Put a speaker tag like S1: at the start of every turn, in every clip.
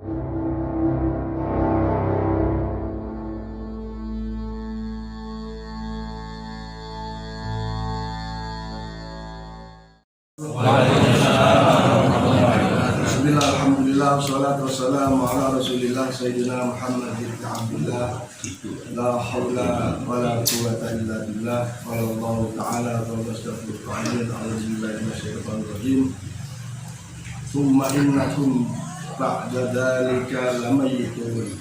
S1: Bismillah, alhamdulillah, wassalatu wassalamu ala rasulillah sayyidina Muhammad bin Abdullah. La hawla wa la quwwata illa billah. Wallahu ta'ala wa astaghfirullahaladzim. A'udzubillahi minasyaitonir rajim. Tsumma innakum ba'da dzalika lamayitun.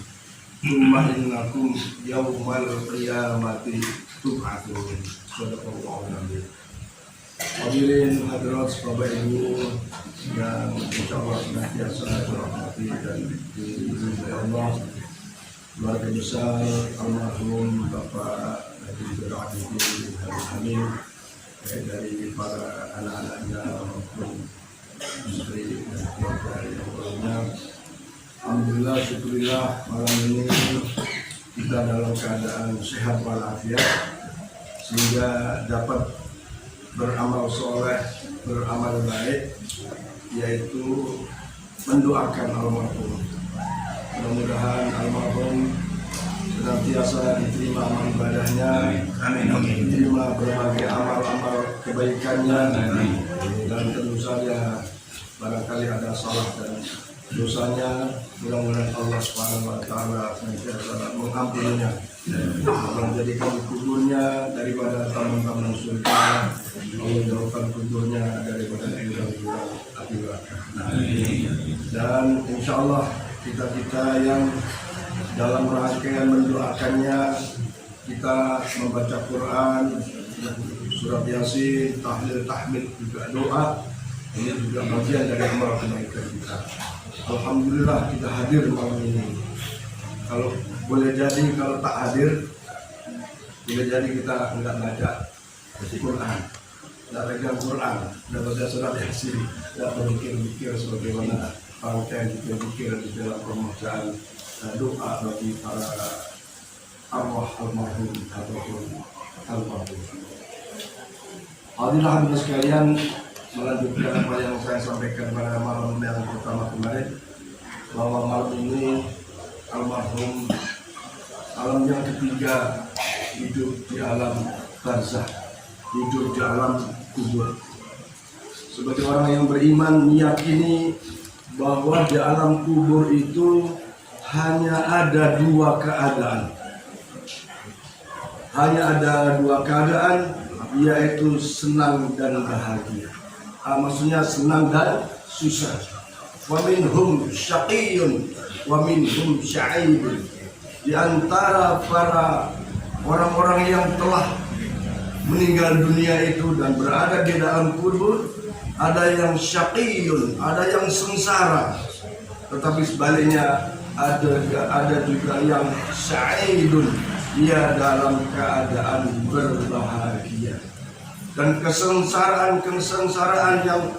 S1: Tsumma innakum yawmal qiyamati tub'atsun. Shadaqallahul adzim. Hadirin hadirat Bapak Ibu yang insyaallah senantiasa dirahmati dan diridhoi Allah, keluarga besar almarhum Bapak Haji Abidin Hamid, dari para anak-anaknya maupun istri dan keluarga yang lainnya. Alhamdulillah, syukurillah, malam ini kita dalam keadaan sehat walafiat sehingga dapat beramal soleh, beramal baik, yaitu mendoakan almarhum. Mudah-mudahan almarhum senantiasa diterima amal ibadahnya, diterima berbagai amal-amal kebaikannya, dan tentu saja barangkali ada salah dan dosanya, mudah-mudahan Allah Subhanahu wa Ta'ala senantiasa mengampuninya, menjadikan kuburnya daripada taman-taman surga, menjauhkan kuburnya daripada jurang-jurang api neraka. Dan insya Allah kita yang dalam rangkaian mendoakannya, kita membaca Quran, surat Yasin, tahlil, tahmid, juga doa. Ini juga bagian dari amal kebaikan kita. Alhamdulillah kita hadir malam ini. Kalau boleh jadi kalau tak hadir, boleh jadi kita enggak baca Quran, enggak pegang Quran, enggak baca surat Yasin, enggak berpikir-pikir sebagaimana rangkaian kita pikir di dalam pembacaan doa bagi para arwah almarhum ataupun almarhum. Hadirin sekalian, melanjutkan apa yang saya sampaikan pada malam yang pertama kemarin, bahwa malam ini almarhum alam yang ketiga hidup di alam barzah, hidup di alam kubur. Sebagai orang yang beriman meyakini bahwa di alam kubur itu hanya ada dua keadaan. Hanya ada dua keadaan, yaitu senang dan bahagia. Maksudnya senang dan susah. Wa minhum syaqiyyun wa minhum sa'idun. Di antara para orang-orang yang telah meninggal dunia itu dan berada di dalam kubur, ada yang syaqiyyun, ada yang sengsara. Tetapi sebaliknya ada juga yang sa'idun, dia dalam keadaan berbahagia. Dan kesengsaraan yang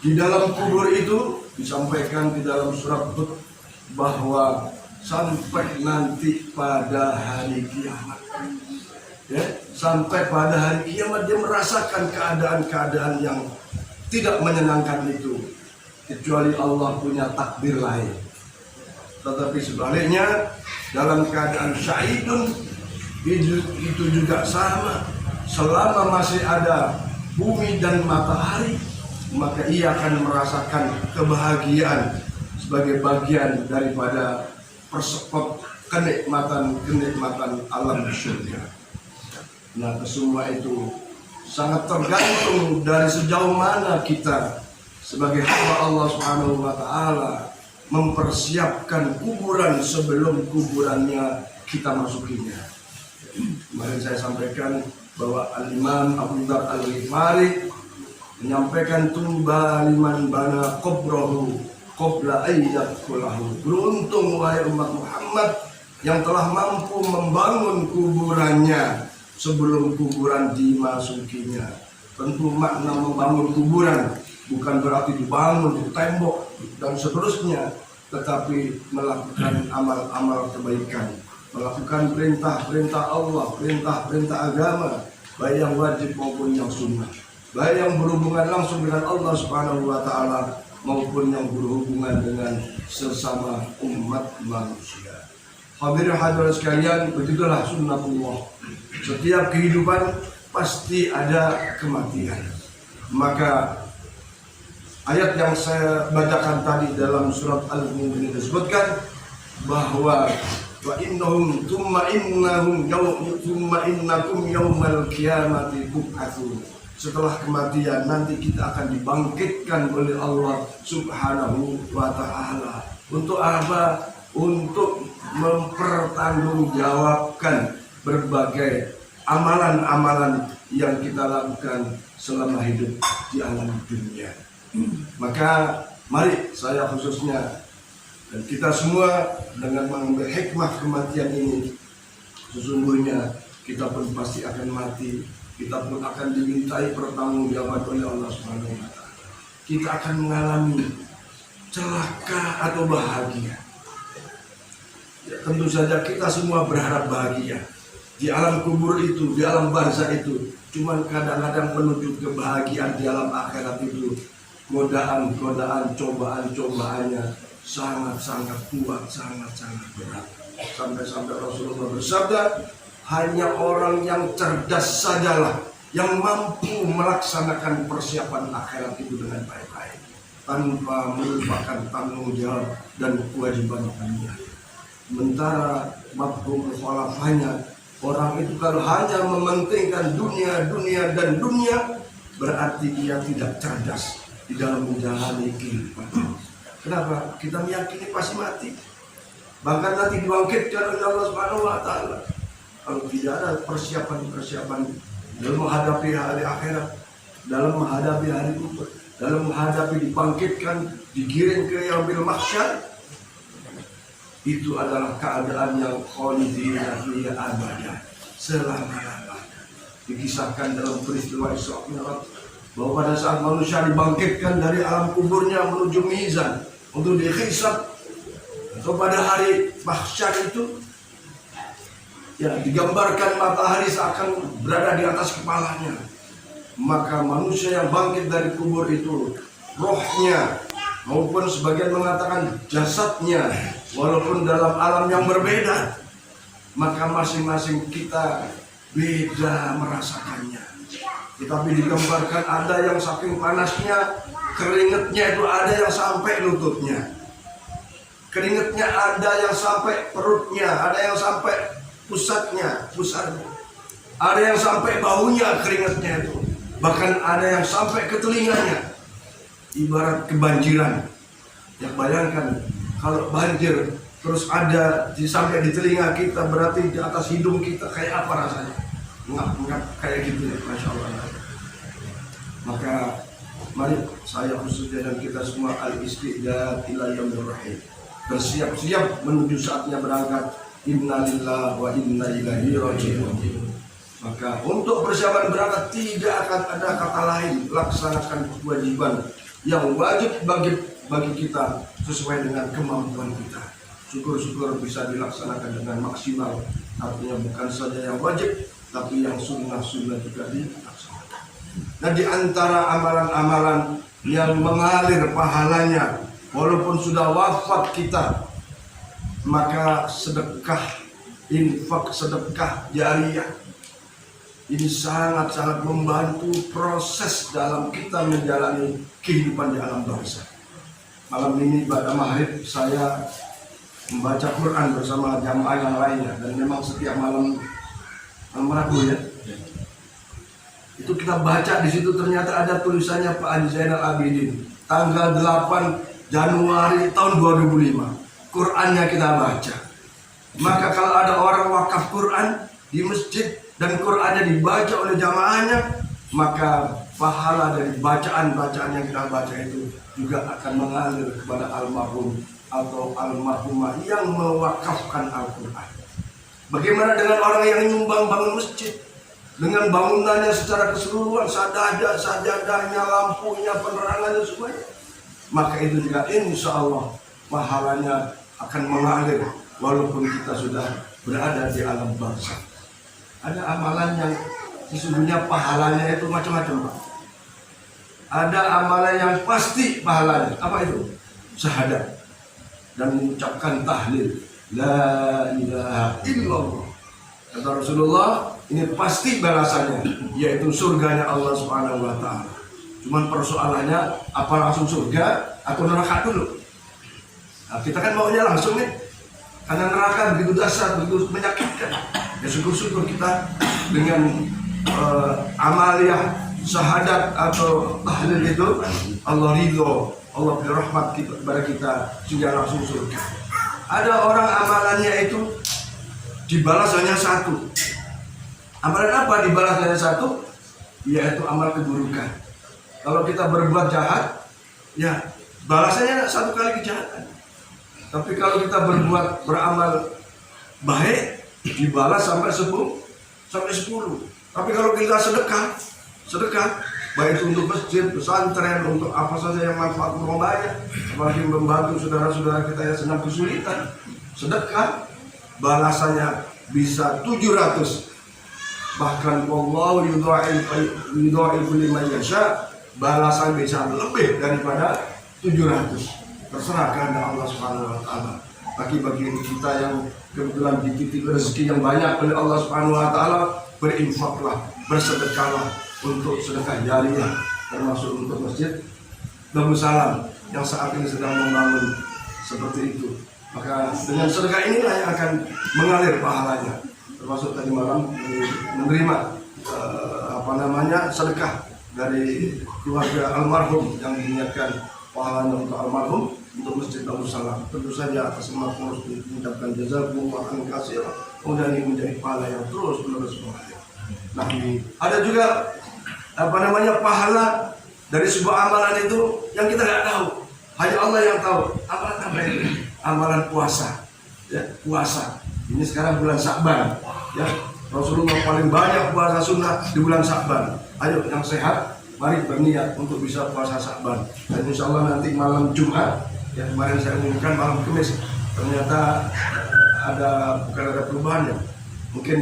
S1: di dalam kubur itu disampaikan di dalam surat Hud bahwa sampai nanti pada hari kiamat, ya, sampai pada hari kiamat dia merasakan keadaan-keadaan yang tidak menyenangkan itu, kecuali Allah punya takdir lain. Tetapi sebaliknya dalam keadaan syahidun itu juga sama. Selama masih ada bumi dan matahari, maka ia akan merasakan kebahagiaan sebagai bagian daripada persekop kenikmatan alam surga. Nah, kesemua itu sangat tergantung dari sejauh mana kita sebagai hamba Allah Subhanahu wa Ta'ala mempersiapkan kuburan sebelum kuburannya kita masukinya. Kemarin saya sampaikan bahwa Al-Imam Abu Dzar Al-Ghifari menyampaikan tuba liman bana qabrahu qabla ayyadkhulahu. Beruntung wahai umat Muhammad yang telah mampu membangun kuburannya sebelum kuburan dimasukinya. Tentu makna membangun kuburan bukan berarti dibangun di tembok dan seterusnya, tetapi melakukan amal-amal kebaikan, melakukan perintah-perintah Allah, perintah-perintah agama, baik yang wajib maupun yang sunnah, baik yang berhubungan langsung dengan Allah Subhanahu wa Ta'ala maupun yang berhubungan dengan sesama umat manusia. Hadirin hadirat sekalian, begitulah sunnatullah. Setiap kehidupan pasti ada kematian. Maka ayat yang saya bacakan tadi dalam surat Al-Mu'min disebutkan bahwa wa innahum thumma innakum yaumal qiyamati tub'atsun. Setelah kematian nanti kita akan dibangkitkan oleh Allah Subhanahu wa taala. Untuk apa? Untuk mempertanggungjawabkan berbagai amalan-amalan yang kita lakukan selama hidup di alam dunia. Maka mari saya khususnya dan kita semua dengan mengambil hikmah kematian ini, sesungguhnya kita pun pasti akan mati, kita pun akan dimintai pertanggungjawaban oleh Allah Subhanahu wa taala. Kita akan mengalami celaka atau bahagia. Ya, tentu saja kita semua berharap bahagia. Di alam kubur itu, di alam barzakh itu, cuman kadang-kadang menuju kebahagiaan di alam akhirat itu, godaan-godaan, cobaan-cobaannya sangat-sangat kuat, sangat-sangat berat. Sampai-sampai Rasulullah bersabda, hanya orang yang cerdas sajalah yang mampu melaksanakan persiapan akhirat itu dengan baik-baik, tanpa melupakan tanggung jawab dan kewajiban dunia. Sementara mafhum mukhalafahnya, orang itu kalau hanya mementingkan dunia, dan dunia, berarti dia tidak cerdas di dalam menjalani kehidupan. Kenapa? Kita meyakini pasti mati, bahkan nanti dibangkitkan oleh Allah Subhanahu wa taala. Kalau tidak ada persiapan dalam menghadapi hari akhirat, dalam menghadapi hari kubur, dalam menghadapi dibangkitkan, digiring ke yaumil mahsyar, itu adalah keadaan yang khalidina fiha abadan, selama-lamanya. Dikisahkan dalam peristiwa Isra Mi'raj bahwa pada saat manusia dibangkitkan dari alam kuburnya menuju mizan untuk dihisab, atau pada hari mahsyar itu, ya, digambarkan matahari seakan berada di atas kepalanya. Maka manusia yang bangkit dari kubur itu, rohnya maupun sebagian mengatakan jasadnya, walaupun dalam alam yang berbeda, maka masing-masing kita beda merasakannya. Tetapi digambarkan ada yang saking panasnya, keringetnya itu ada yang sampai lututnya, keringetnya ada yang sampai perutnya, ada yang sampai pusatnya, ada yang sampai baunya keringetnya itu, bahkan ada yang sampai ke telinganya. Ibarat kebanjiran. Ya, bayangkan kalau banjir terus ada sampai di telinga kita, berarti di atas hidung kita kayak apa rasanya? Ngap-ngap kayak gitu ya, Masya Allah. Maka mari saya khususnya dan kita semua al-istidad ila yaumir rahim, bersiap-siap menuju saatnya berangkat. Innalillahi wa inna ilaihi raji'un. Maka untuk persiapan berangkat tidak akan ada kata lain, laksanakan kewajiban yang wajib bagi kita sesuai dengan kemampuan kita. Syukur-syukur bisa dilaksanakan dengan maksimal. Artinya bukan saja yang wajib, tapi yang sunnah-sunnah juga dilaksanakan. Nah, di antara amalan-amalan yang mengalir pahalanya walaupun sudah wafat kita, maka sedekah, infak, sedekah jariyah ini sangat-sangat membantu proses dalam kita menjalani kehidupan di alam barzakh. Malam ini pada maghrib saya membaca Quran bersama jamaah yang lainnya, dan memang setiap malam Rabu ya, itu kita baca di situ ternyata ada tulisannya Pak Haji Zainal Abidin tanggal 8 Januari tahun 2005. Qurannya kita baca. Maka kalau ada orang wakaf Quran di masjid dan Qurannya dibaca oleh jamaahnya, maka pahala dari bacaan-bacaan yang kita baca itu juga akan mengalir kepada almarhum atau almarhumah yang mewakafkan Al-Quran. Bagaimana dengan orang yang nyumbang bangun masjid, dengan bangunannya secara keseluruhan, sajadahnya, lampunya, penerangannya semuanya, maka itu juga insya Allah pahalanya akan mengalir walaupun kita sudah berada di alam barzakh. Ada amalan yang sesungguhnya pahalanya itu macam-macam, Pak. ada amalan yang pasti pahalanya. Apa itu? Syahadat dan mengucapkan tahlil la ilaha illallah. Kata Rasulullah, ini pasti balasannya, yaitu surganya Allah Subhanahu wa Ta'ala. Cuman persoalannya, apa langsung surga atau neraka dulu? Nah, kita kan maunya langsung nih, karena neraka begitu dahsyat, begitu menyakitkan. Ya syukur-syukur kita dengan amaliyah syahadat atau tahlil itu, Allah ridho, Allah beri rahmat kepada kita sehingga langsung surga. Ada orang amalannya itu dibalas hanya satu. Amalan apa dibalas hanya satu? Yaitu amal keburukan. Kalau kita berbuat jahat, ya balasannya satu kali kejahatan. Tapi kalau kita beramal baik, dibalas sampai 10. Tapi kalau kita sedekah, baik itu untuk masjid, pesantren, untuk apa saja yang manfaat untuk banyak, apalagi membantu saudara-saudara kita yang sedang kesulitan, sedekah, balasannya bisa 700. Bahkan wallahu yudha'ifu liman yasha, balasan bisa lebih daripada 700. Terserah kehendak Allah Subhanahu wa Ta'ala. Bagi kita yang kebetulan dititip rezeki yang banyak oleh Allah Subhanahu wa Ta'ala, berinfaklah, bersedekahlah untuk sedekah jariyah, termasuk untuk masjid Darussalam yang saat ini sedang membangun seperti itu. Maka dengan sedekah inilah yang akan mengalir pahalanya. Termasuk tadi malam menerima sedekah dari keluarga almarhum yang diniatkan pahalanya untuk almarhum untuk masjid Darussalam. Tentu saja atas nama pengurus mengucapkan jazakumullah khairan katsiran. Kemudian ini menjadi pahala yang terus menerus mengalir. Nah, ada juga pahala dari sebuah amalan itu yang kita nggak tahu, hanya Allah yang tahu. Amalan apa itu? Amalan puasa. Ya, puasa. Ini sekarang bulan Sya'ban. Ya, Rasulullah paling banyak puasa sunnah di bulan Sya'ban. Ayo yang sehat, mari berniat untuk bisa puasa Sya'ban. Dan insya Allah nanti malam Jumat, yang kemarin saya umumkan malam Kamis, ternyata bukan ada perubahannya. Mungkin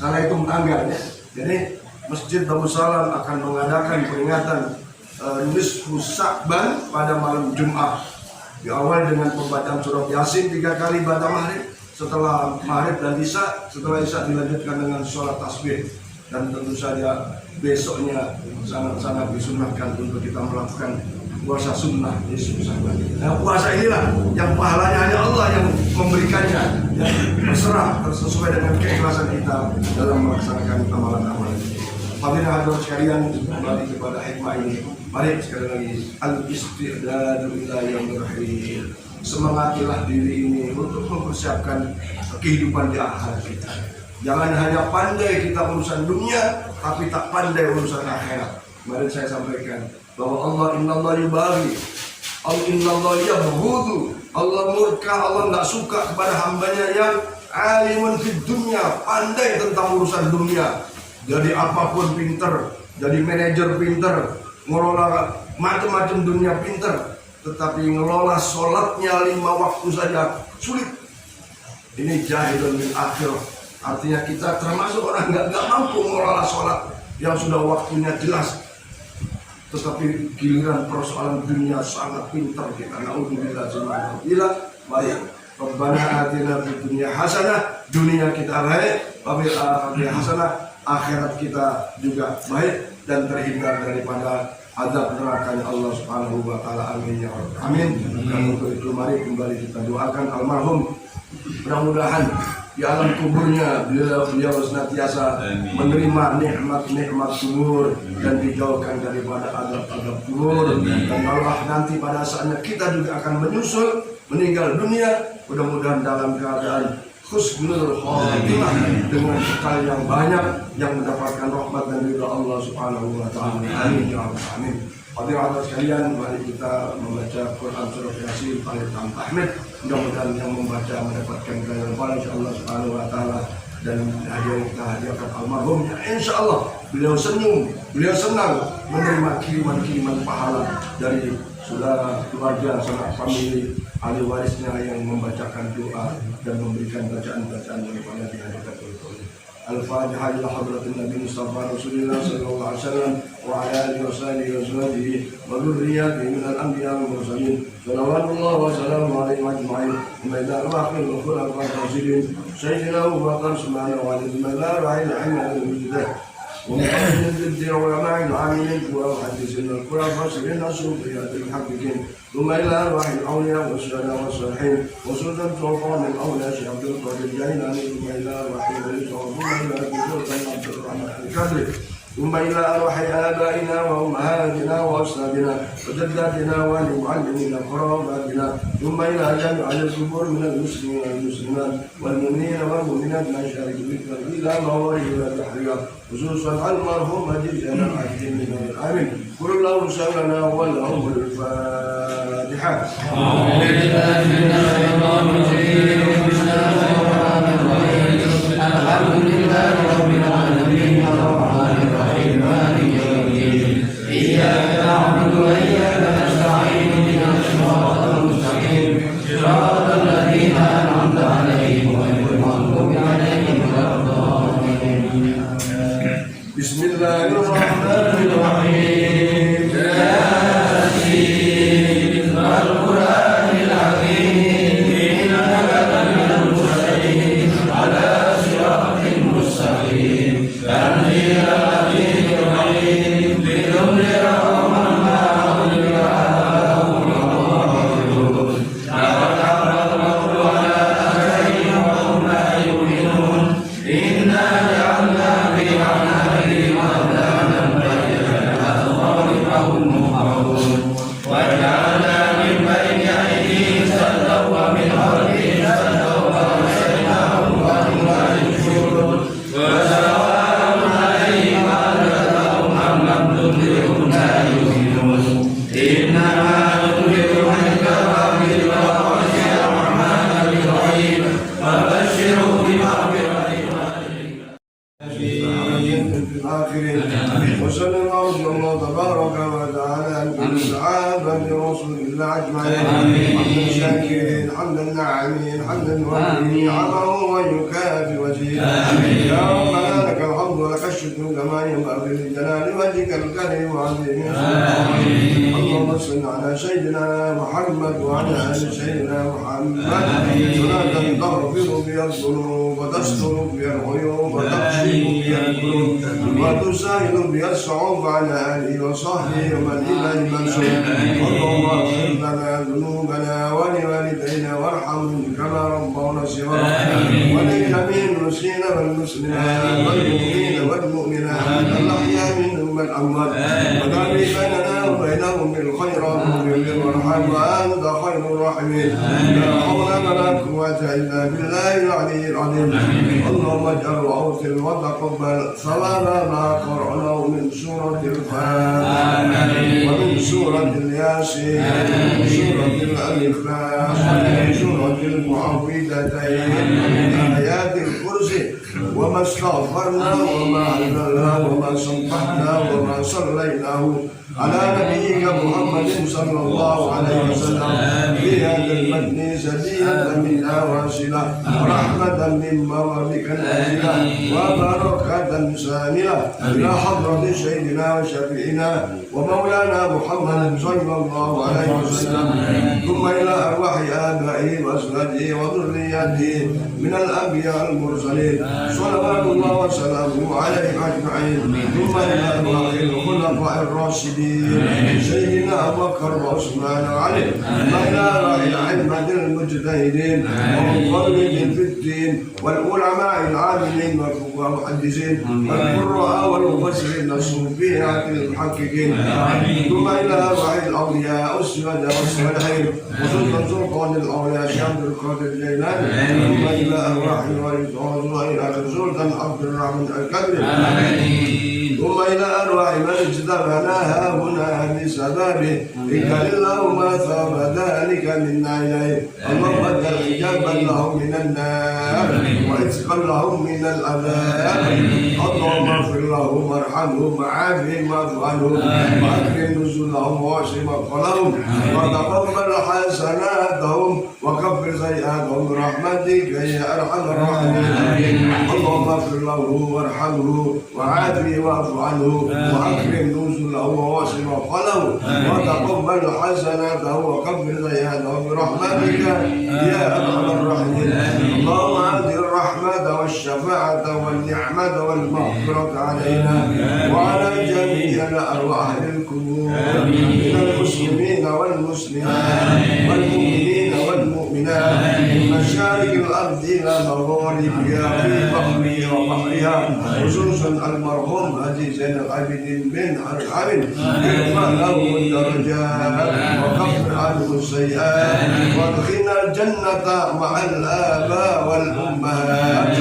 S1: salah hitung tanggal ya. Jadi Masjid Darussalam akan mengadakan peringatan nisfu Sya'ban pada malam Jumat. Diawali dengan pembacaan surat Yasin 3 kali pada maghrib, setelah maghrib dan isya, setelah isya dilanjutkan dengan sholat tasbih. Dan tentu saja besoknya sangat-sangat disunahkan untuk kita melakukan puasa sunnah nisfu Sya'ban. Nah, puasa inilah yang pahalanya hanya Allah yang memberikannya, yang terserah sesuai dengan keikhlasan kita dalam melaksanakan amalan-amalan. Hadirin hadirat sekalian, kembali kepada hikmah ini. Mari sekali lagi al-isti'dadu ila yaumil akhir. Semangatilah diri ini untuk mempersiapkan kehidupan di akhirat kita. Jangan hanya pandai kita urusan dunia, tapi tak pandai urusan akhirat. Kemarin saya sampaikan bahwa Allah innallaha yubaghi, innallaha yabghudu, Allah murka, Allah nggak suka kepada hambanya yang alimun fid dunya, pandai tentang urusan dunia. Jadi apapun pinter, jadi manajer pinter, ngelola macam-macam dunia pinter, tetapi ngelola sholatnya 5 waktu saja sulit. Ini jahilun bil akhir. Artinya kita termasuk orang nggak mampu ngelola sholat yang sudah waktunya jelas, tetapi giliran persoalan dunia sangat pinter kita. Naudzubillah subhanallah. Baik, Rabbana atina fid dunya hasanah, dunia kita baik, wa fil akhirati hasanah, akhirat kita juga baik dan terhindar daripada azab nerakanya Allah Subhanahu wa Ta'ala. Amin ya rabbal alamin. Dan untuk itu mari kembali kita doakan almarhum, mudah-mudahan di alam kuburnya beliau senantiasa menerima nikmat-nikmat kubur dan dijauhkan daripada azab-azab kubur. Dan Allah nanti pada saatnya kita juga akan menyusul meninggal dunia, mudah-mudahan dalam keadaan husnul khotimah dengan bekal yang banyak yang mendapatkan rahmat dan ridha Allah Subhanahu wa Ta'ala. Amin ya rabbal alamin. Hadirin sekalian, mari kita membaca Quran surah Yasin ayat tahmid. Mudah-mudahan yang membaca mendapatkan ganjaran pahala insyaallah Subhanahu wa Ta'ala. Dan kita hadiahkan almarhumnya, insyaallah beliau senyum, beliau senang menerima kiriman-kiriman pahala dari saudara, keluarga, sanak famili, ahli warisnya yang membacakan doa dan memberikan bacaan-bacaan daripada dihadiahkan oleh Allah. الفاتحة إلى حضرة النبي مصطفى رسول الله صلى الله عليه وسلم وعلى آله وصحبه وزوجه وذريته من الأنبياء والمرسلين صلوات الله وسلامه عليهم أجمعين. ثم إلى أرواح الخلفاء الراشدين سيدنا أبو بكر سبحانه وعلى ثم إلى أرواح الأئمة المجتهدين ومحمد الدين وعلماء العاملين والمحدثين والفاسرين الصوفيات المحققين ثم إلى أرواح الأولياء والشهداء والصالحين وسلطان سلطان الأولياء شيخ عبد القادر الجيلاني ثم إلى أرواح ولي ثم إلى سلطان عبد الرحمن الكادري ثم إلى أرواح آبائنا وأمهاتنا وأجدادنا وجداتنا ومعلمينا وقراباتنا ثم إلى جميع القبور من المسلمين والمسلمات والمؤمنين والمؤمنات من شارك بالكفر إلى موارد التحرير خصوصا المرحوم جزءنا العاجلين من الآمين قل الله سبحانه ولهم الفاتحة. الحمد لله رب العالمين الرحمن الرحيم مالك يوم الدين إياك نعبد وإياك نستعين اهدنا الصراط المستقيم صراط الذين أنعمت عليهم غير المغضوب عليهم ولا الضالين. بسم الله الرحمن الرحيم ياسين والقرآن العظيم إنك لمن المرسلين على صراط مستقيم تنزيل العزيز الرحيم لتنذر قوما ما أنذر آباؤهم وأولادهم لقد حق القول على أكثرهم وهم لا يؤمنون إنا جعلنا في أعناقهم أغلالا فهي أذقانهم مقربون وجعلنا من بين أيديهم سدا ومن خلفهم سدا وأغشيناهم فهم لا يبصرون وسواء عليهم أنذرتهم أم لم تنذرهم لا يؤمنون إنما تنذر من كفر بالله وخشي الرحمن بالغيب فبشره بمغفرة في الآخرين. وصلى الله وسلم تبارك وتعالى على صحابة رسول الله أجمعين حمدا شاكرين حمدا ناعمين حمدا والدين نعمه ويكافئ وزيدا. يا ربنا لك الحمد ولك الشكر كما ينبغي لجلال وجهك الكريم وعظيم سلطانك. اللهم صل على سيدنا محمد وعلى آل سيدنا محمد صلاة تغفر بها الذنوب وتستر بها العيوب وتكشف بها القلوب وتسهل بها الصعوبة على آله وصحبه ومن إليه منسوب. اللهم اغفر لنا ذنوبنا ولوالدينا وارحمهم كما ربونا صغارا ولجميع المسلمين والمسلمات والمؤمنين والمؤمنات الأحياء منهم والأموات وجعل بيننا وبينهم بالخيرات والرحم وأنت خير الراحمين. لا حول ولا قوة إلا بالله العلي العظيم. اللهم اجعل وأوصل وتقبل ثواب ما قرأناه من سورة الفاتحة ومن سورة الياسين ومن سورة الإخلاص ومن سورة المعوذتين ومن آيات الكرسي وما استغفرنا وما علمنا وما سبحنا وما صليناه على نبيك محمد صلى الله عليه وسلم في هذا المجلس سدية منا واصلة ورحمة من مرضك نازلة وبركة ساملة إلى حضرة سيدنا وشفيعنا ومولانا محمد صلى الله عليه وسلم ثم إلى أرواح آبائه وأزواجه وذريته من الأنبياء المرسلين صلوات الله وسلامه عليهم أجمعين ثم إلى أرواح الخلفاء الراشدين سيدنا أبو بكر وعثمان وعلي وإلى أرواح الأئمة المجتهدين والمقربين في الدين والعلماء العاملين والفقهاء المحدثين والقراء والمفسرين الصوفيات المحققين ثم إلى أرواح الأولياء والشهداء والصالحين وسلطان سلطان الأولياء شيخ عبد القادر الجيلاني ثم إلى أرواح وإلى سلطان عبد الرحمن الكادري ثم إلى أرواح من اجتمعناها هنا بسببه إن كان الله ما ثاب ذلك منا إليه. اللهم اجعل وحجابا لهم من النار ورزقا لهم من العذاب اللهم اغفر لهم وارحمهم وعافهم واعف عنهم واكرم نزلهم واشف مغفرهم وتقبل حسناتهم وكفر سيئاتهم برحمتك يا ارحم الراحمين اللهم اغفر له وارحمه وعافه واعف عنه واكرم نزله وواشف مغفرهم وتقبل حسناته وكفر سيئاته برحمتك يا ارحم الراحمين اللهم اعطي الرحمه والشفاعه والنعمه والمغفره علينا وعلى جميع الارواح القبور من المسلمين والمسلمات والمؤمنين والمؤمنات من مشارق الارض الى مغاربها في بحرها وبحرها خصوصا المرحوم حجي زين العابدين بن العابد ارفع له الدرجات وكفر عنه السيئات وادخلنا الجنه مع الاباء والامهات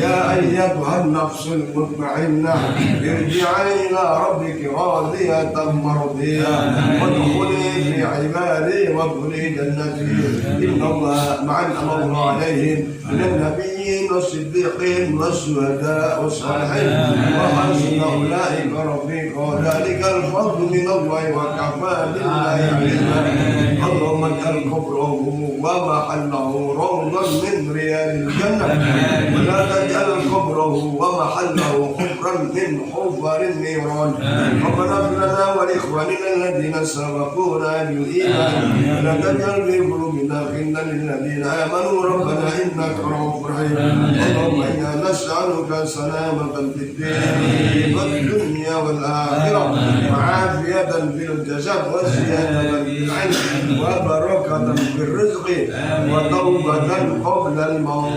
S1: يا ايتها النفس المطمئنه ارجعي الى ربك راضيه مرضيه وادخلي في عبادي وادخلي جنتي ان الله مع الامر عليهم من النبيين والصديقين والشهداء والصالحين وحسن اولئك رفيقا ذلك الفضل من الله وكفى بالله عليما اللهم اجعل كفره ومحله روضا من رياض الجنه ولا تجعل كفره ومحله حفرا من حفر النيران ربنا اغفر لنا ولاخواننا الذين سبقونا بالايمان ولا تجعل في قلوبنا غلا للذين امنوا ربنا انك رؤوف رحيم اللهم انا نسالك سلامه في الدين والدنيا والاخره وعافيه في الجسد وزياده في العلم وبركه في الرزق وتوبه قبل الموت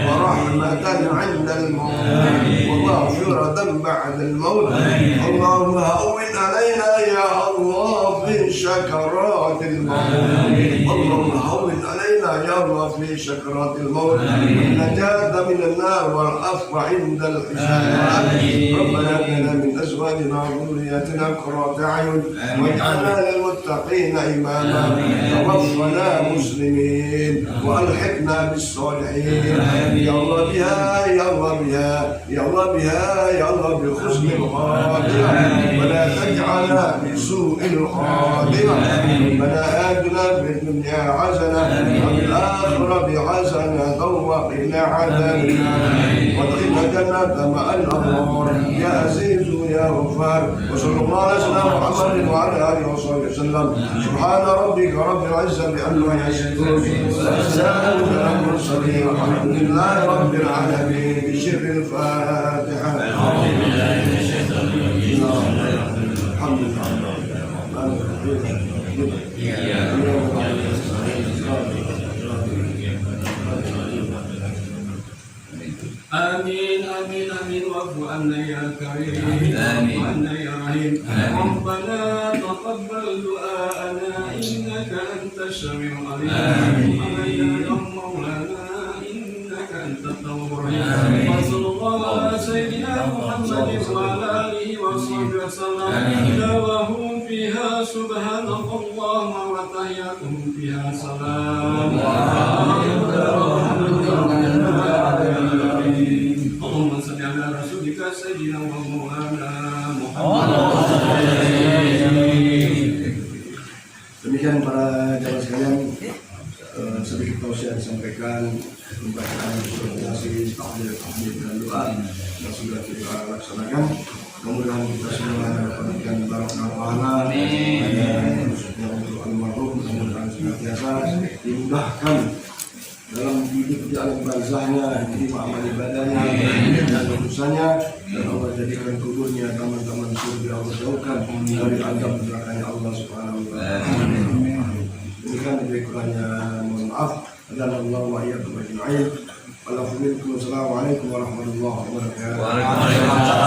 S1: ورحمه عند الموت ومغفره بعد الموت اللهم هون علينا يا الله في شكرات الموت اللهم هون علينا يا الله في شكرات الموت والنجاة من النار والعفو عند الحساب ربنا لنا من ازواجنا وذرياتنا قرة اعين واجعلنا للمتقين اماما توفنا مسلمين والحقنا بالصالحين يا الله بها يا الله بها يا الله بها يا الله بحسن الخاتمة ولا تجعلنا بسوء الخاتمة ربنا آتنا في الدنيا حسنة وفي الآخرة حسنة وقنا عذاب النار وادخلنا جنة مع الأبرار يا عزيز يا غفار وصلى الله على سيدنا محمد وعلى آله وصحبه وسلم سبحان ربك رب العزة عما يصفون وسلام على المرسلين والحمد لله رب العالمين بشر الفاتحة الحمد
S2: آمين آمين آمين واعف عنا يا كريم واعف عنا يا رحيم ربنا تقبل دعاءنا إنك أنت السميع العليم علينا يا مولانا إنك أنت التواب الرحيم وصلى الله على سيدنا محمد وعلى آله وصحبه وسلم دعواهم فيها سبحانك اللهم وتحياتهم فيها سلام اللهم صل على رسولك سيدنا ومولانا محمد.
S1: Demikian para jamaah sekalian, sedikit tausiah disampaikan membacakan koordinasi takbir dan doa yang sudah kita laksanakan. Mudah-mudahan kita semua mendapatkan barokah pahala khususnya untuk almarhum, mudah-mudahan senantiasa dimudahkan dalam hidup di alam barzahnya, diterima amal ibadahnya dan dosanya, dan Allah jadikan kuburnya taman-taman surga, Allah jauhkan dari azab nerakanya Allah Subhanahu wa taala. Demikian lebih kurangnya mohon maaf. Dan Allah wa iyyakum ajma'in. Assalamualaikum warahmatullahi wabarakatuh.